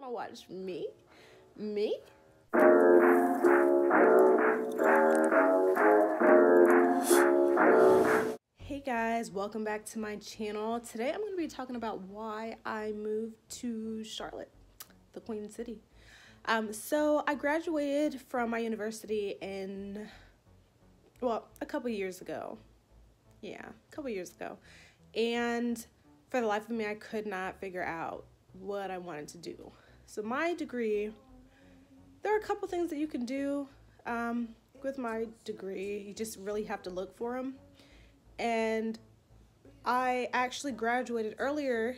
wanna watch me? Me? Hey guys, welcome back to my channel. Today I'm going to be talking about why I moved to Charlotte, the Queen City. So I graduated from my university a couple years ago. Yeah, a couple years ago. And for the life of me, I could not figure out what I wanted to do. So my degree, there are a couple things that you can do with my degree. You just really have to look for them. And I actually graduated earlier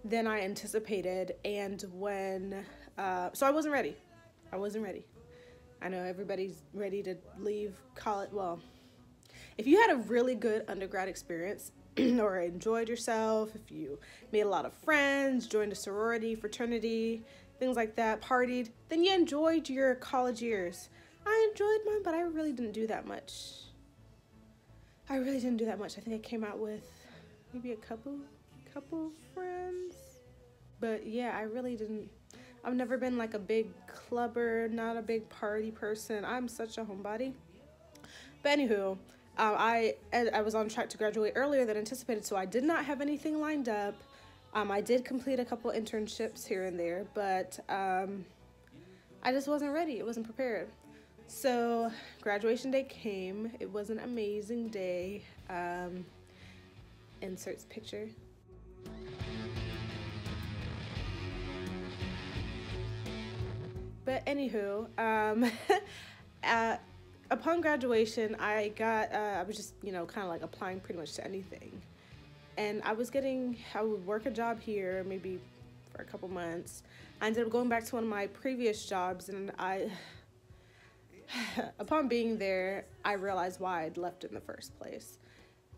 than I anticipated, and so I wasn't ready. I know everybody's ready to leave college. Well, if you had a really good undergrad experience or enjoyed yourself, if you made a lot of friends, joined a sorority, fraternity, things like that, partied, then you enjoyed your college years. I enjoyed mine, but I really didn't do that much. I think I came out with maybe a couple friends. But yeah, I really didn't. I've never been like a big clubber, not a big party person. I'm such a homebody. But anywho, I was on track to graduate earlier than anticipated, so I did not have anything lined up. I did complete a couple internships here and there, but I just wasn't ready. I wasn't prepared. So graduation day came. It was an amazing day. Inserts picture. But anywho, upon graduation, I was just, kind of like applying pretty much to anything. And I would work a job here maybe for a couple months. I ended up going back to one of my previous jobs, and upon being there, I realized why I'd left in the first place.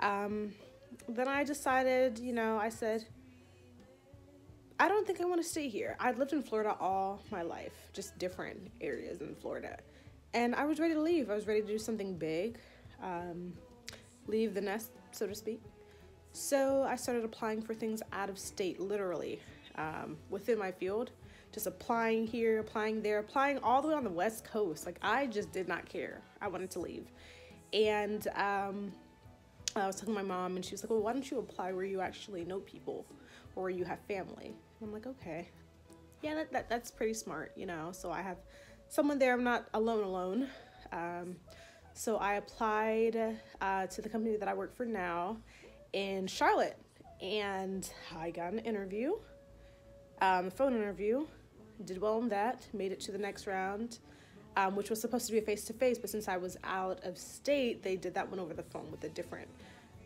Then I decided, I said, I don't think I want to stay here. I'd lived in Florida all my life, just different areas in Florida. And I was ready to leave. I was ready to do something big, leave the nest, so to speak. So I started applying for things out of state, literally, within my field. Just applying here, applying there, applying all the way on the West Coast. Like, I just did not care. I wanted to leave. And I was talking to my mom, and she was like, well, why don't you apply where you actually know people or where you have family? And I'm like, okay. Yeah, that's pretty smart, So I have someone there. I'm not alone. So I applied to the company that I work for now in Charlotte, and I got an interview, phone interview. Did well on that, made it to the next round, which was supposed to be a face-to-face, but since I was out of state, they did that one over the phone with a different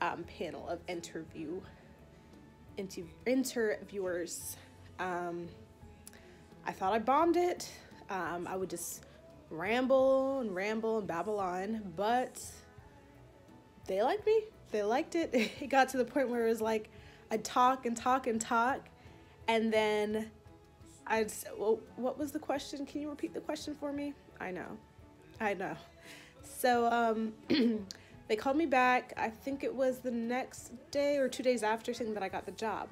panel of interviewers. I thought I bombed it. I would just ramble and babble on, but they liked me. They liked it. It got to the point where it was like I'd talk, and then I'd say, well, what was the question? Can you repeat the question for me? I know. So they called me back. I think it was the next day or 2 days after, saying that I got the job.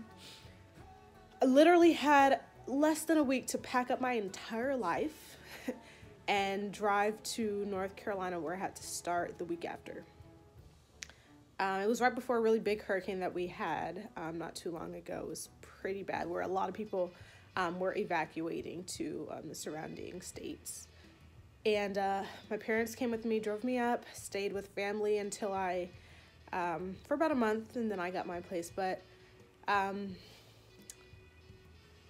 I literally had less than a week to pack up my entire life and drive to North Carolina, where I had to start the week after. It was right before a really big hurricane that we had not too long ago. It was pretty bad, where a lot of people were evacuating to the surrounding states. And my parents came with me, drove me up, stayed with family until for about a month, and then I got my place. But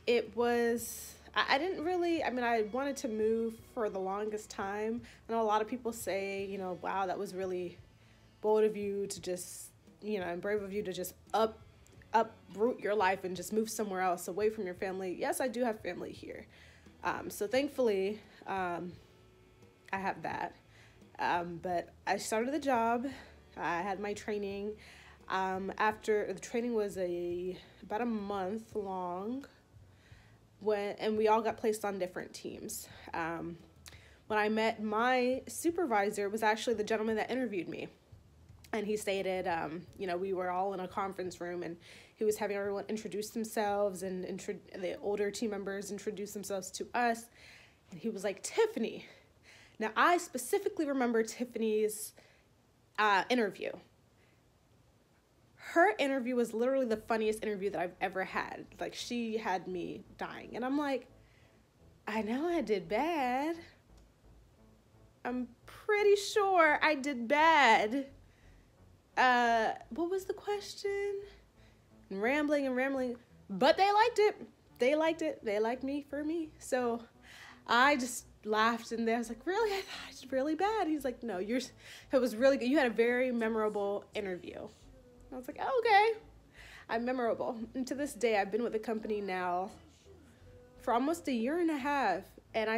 it was, I wanted to move for the longest time. I know a lot of people say, wow, that was really bold of you to just, and brave of you to just uproot your life and just move somewhere else away from your family. Yes, I do have family here. So thankfully, I have that. But I started the job. I had my training. After the training was about a month long, and we all got placed on different teams. When I met my supervisor, it was actually the gentleman that interviewed me. And he stated, we were all in a conference room, and he was having everyone introduce themselves, and the older team members introduce themselves to us. And he was like, Tiffany. Now, I specifically remember Tiffany's interview. Her interview was literally the funniest interview that I've ever had. Like, she had me dying. And I'm like, I know I did bad. I'm pretty sure I did bad. What was the question? And rambling. But they liked it. They liked it. They liked me for me. So I just laughed, and I was like, really? I thought I did really bad. He's like, no, it was really good. You had a very memorable interview. I was like, oh, okay. I'm memorable. And to this day, I've been with the company now for almost a year and a half. And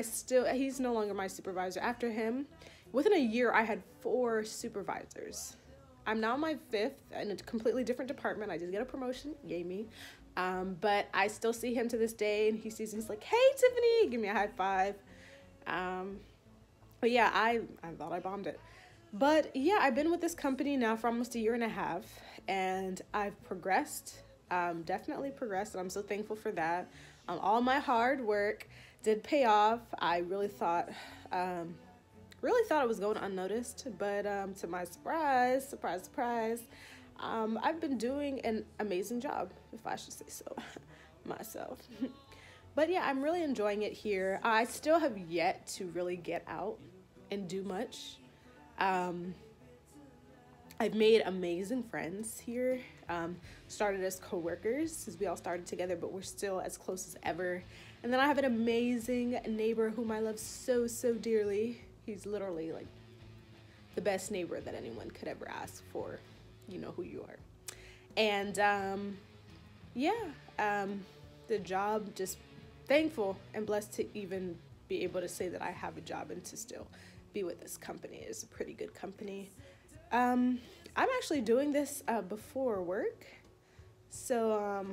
he's no longer my supervisor. After him, within a year, I had 4 supervisors. I'm now my 5th in a completely different department. I just got a promotion. Yay me. But I still see him to this day, and he sees me. He's like, hey, Tiffany, give me a high five. But yeah, I thought I bombed it. But yeah, I've been with this company now for almost a year and a half, and I've progressed, definitely progressed, and I'm so thankful for that. All my hard work did pay off. I really thought it was going unnoticed, but to my surprise, I've been doing an amazing job, if I should say so myself. But yeah, I'm really enjoying it here. I still have yet to really get out and do much. I've made amazing friends here. Started as co-workers, since we all started together, but we're still as close as ever. And then I have an amazing neighbor whom I love so, so dearly. He's literally like the best neighbor that anyone could ever ask for. You know who you are. And the job, just thankful and blessed to even be able to say that I have a job and to still be with this company. It's a pretty good company. I'm actually doing this before work. So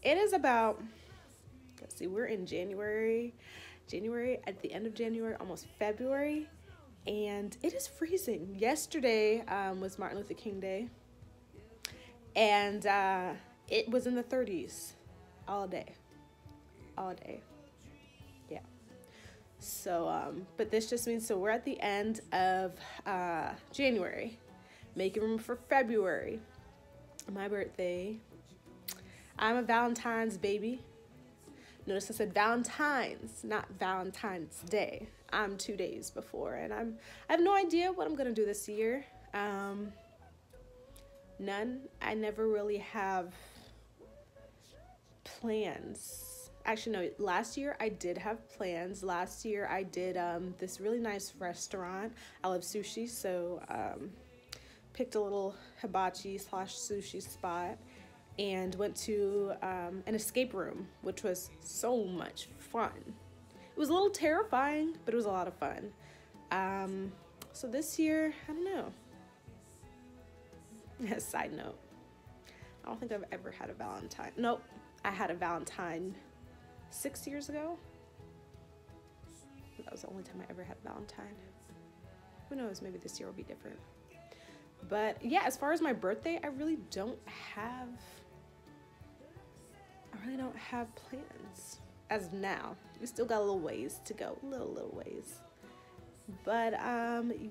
it is about, let's see, we're in January, at the end of January, almost February, and it is freezing. Yesterday was Martin Luther King Day, and it was in the 30s all day. Yeah. So, but this just means, so we're at the end of January, making room for February, my birthday. I'm a Valentine's baby. Notice I said Valentine's, not Valentine's Day. I'm 2 days before, and I have no idea what I'm gonna do this year. None. I never really have plans. Actually, no, last year I did have plans. Last year I did this really nice restaurant. I love sushi, so picked a little hibachi / sushi spot and went to an escape room, which was so much fun. It was a little terrifying, but it was a lot of fun. So this year, I don't know. Side note, I don't think I've ever had a Valentine. Nope, I had a Valentine 6 years ago. That was the only time I ever had a Valentine. Who knows, maybe this year will be different. But yeah, as far as my birthday, I really don't have plans as of now. We still got a little ways to go, little ways. But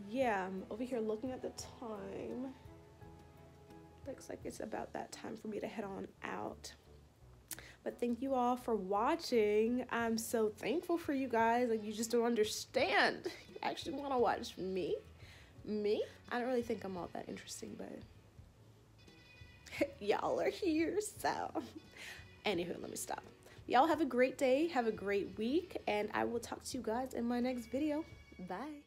yeah, I'm over here looking at the time. Looks like it's about that time for me to head on out. But thank you all for watching. I'm so thankful for you guys. Like, you just don't understand. You actually want to watch me? Me? I don't really think I'm all that interesting, but y'all are here, so. Anywho, let me stop. Y'all have a great day. Have a great week. And I will talk to you guys in my next video. Bye.